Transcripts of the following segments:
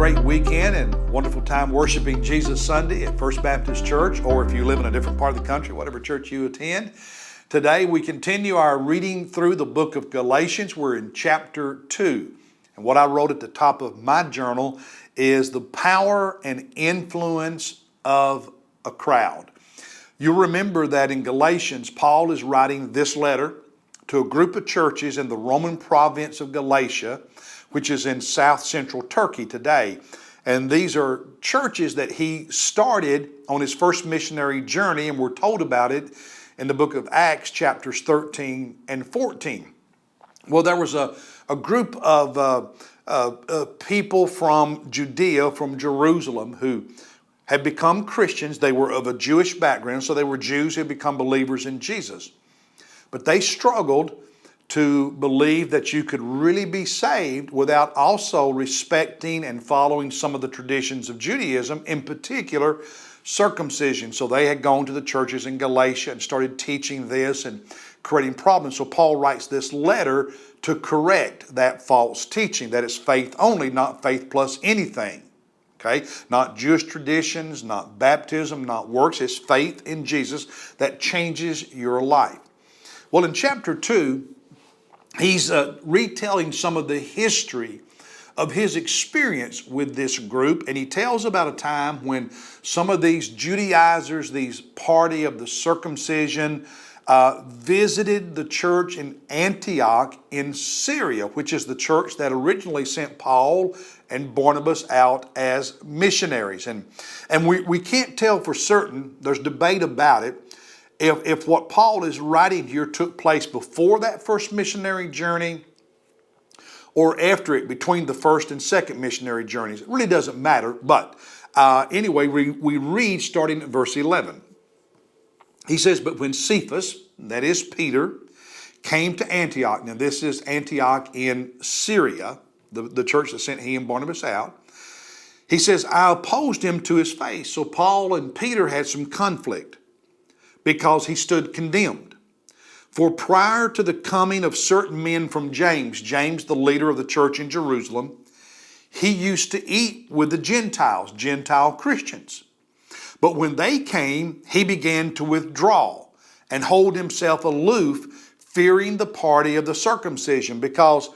great weekend and wonderful time worshiping Jesus Sunday at First Baptist Church, or if you live in a different part of the country, whatever church you attend. Today we continue our reading through the book of Galatians. We're in chapter 2. And what I wrote at the top of my journal is the power and influence of a crowd. You'll remember that in Galatians, Paul is writing this letter to a group of churches in the Roman province of Galatia, which is in south central Turkey today. And these are churches that he started on his first missionary journey, and we're told about it in the book of Acts, chapters 13 and 14. Well, there was a group of people from Judea, from Jerusalem, who had become Christians. They were of a Jewish background, so they were Jews who had become believers in Jesus. But they struggled to believe that you could really be saved without also respecting and following some of the traditions of Judaism, in particular circumcision. So they had gone to the churches in Galatia and started teaching this and creating problems. So Paul writes this letter to correct that false teaching, that it's faith only, not faith plus anything. Okay? Not Jewish traditions, not baptism, not works. It's faith in Jesus that changes your life. Well, in chapter 2, he's retelling some of the history of his experience with this group, and he tells about a time when some of these Judaizers, these party of the circumcision, visited the church in Antioch in Syria, which is the church that originally sent Paul and Barnabas out as missionaries. And we can't tell for certain, there's debate about it, if what Paul is writing here took place before that first missionary journey or after it, between the first and second missionary journeys. It really doesn't matter, but anyway, we read starting at verse 11. He says, "But when Cephas," that is Peter, "came to Antioch," now this is Antioch in Syria, the church that sent he and Barnabas out, he says, "I opposed him to his face." So Paul and Peter had some conflict, because he stood condemned. "For prior to the coming of certain men from James," James the leader of the church in Jerusalem, "he used to eat with the Gentiles," Gentile Christians. "But when they came, he began to withdraw and hold himself aloof, fearing the party of the circumcision." Because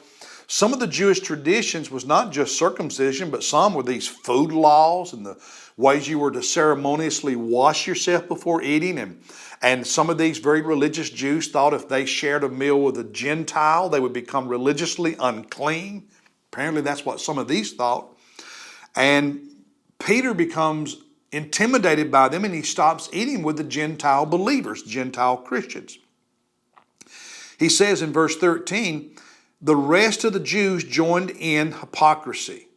some of the Jewish traditions was not just circumcision, but some were these food laws and the ways you were to ceremoniously wash yourself before eating. And some of these very religious Jews thought if they shared a meal with a Gentile, they would become religiously unclean. Apparently that's what some of these thought. And Peter becomes intimidated by them, and he stops eating with the Gentile believers, Gentile Christians. He says in verse 13, "The rest of the Jews joined in hypocrisy."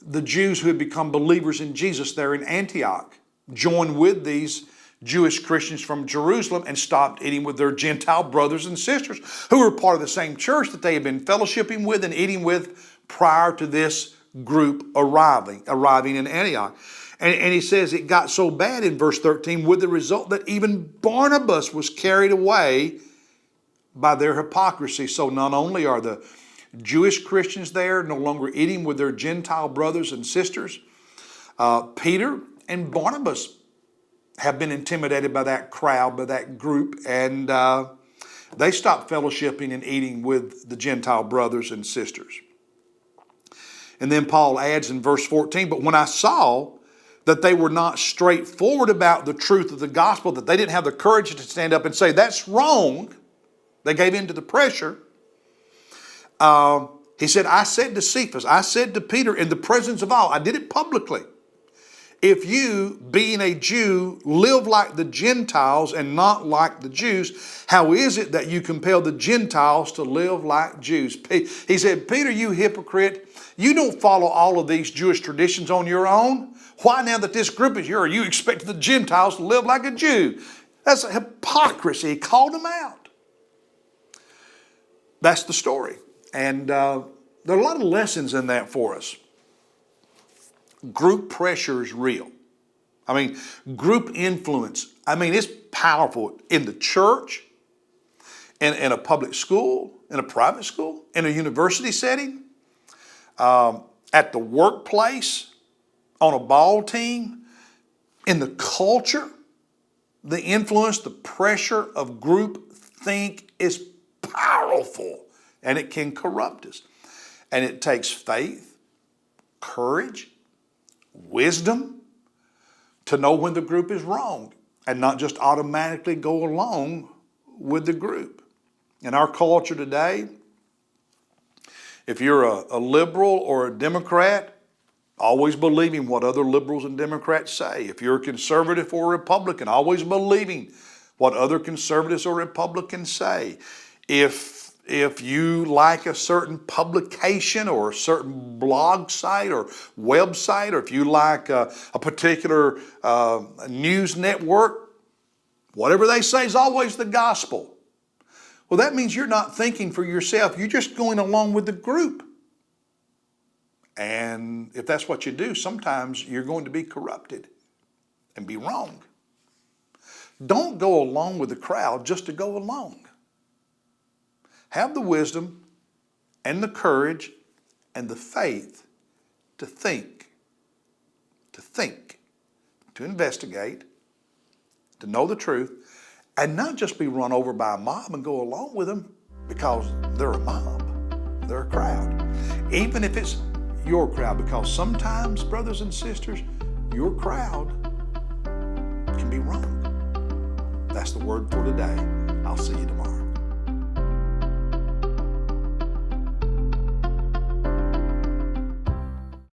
The Jews who had become believers in Jesus there in Antioch joined with these Jewish Christians from Jerusalem and stopped eating with their Gentile brothers and sisters who were part of the same church that they had been fellowshipping with and eating with prior to this group arriving in Antioch. And he says it got so bad in verse 13 with the result that even Barnabas was carried away by their hypocrisy. So not only are the Jewish Christians there no longer eating with their Gentile brothers and sisters, Peter and Barnabas have been intimidated by that crowd, by that group, and they stopped fellowshipping and eating with the Gentile brothers and sisters. And then Paul adds in verse 14, "But when I saw that they were not straightforward about the truth of the gospel, that they didn't have the courage to stand up and say, 'That's wrong,' they gave in to the pressure. He said, I said to Cephas, I said to Peter in the presence of all, I did it publicly, if you, being a Jew, live like the Gentiles and not like the Jews, how is it that you compel the Gentiles to live like Jews?" He said, "Peter, you hypocrite, you don't follow all of these Jewish traditions on your own. Why, now that this group is here, are you expecting the Gentiles to live like a Jew?" That's a hypocrisy. He called them out. That's the story. And there are a lot of lessons in that for us. Group pressure is real. I mean, group influence, it's powerful in the church, in a public school, in a private school, in a university setting. at the workplace, on a ball team, in the culture, the influence, the pressure of group think is powerful, and it can corrupt us. And it takes faith, courage, wisdom to know when the group is wrong and not just automatically go along with the group. In our culture today, if you're a liberal or a Democrat, always believing what other liberals and Democrats say. If you're a conservative or a Republican, always believing what other conservatives or Republicans say. If you like a certain publication or a certain blog site or website, or if you like a particular news network, whatever they say is always the gospel. Well, that means you're not thinking for yourself. You're just going along with the group. And if that's what you do, sometimes you're going to be corrupted and be wrong. Don't go along with the crowd just to go along. Have the wisdom and the courage and the faith to think, to investigate, to know the truth, and not just be run over by a mob and go along with them because they're a mob, they're a crowd. Even if it's your crowd, because sometimes, brothers and sisters, your crowd can be wrong. That's the word for today. I'll see you tomorrow.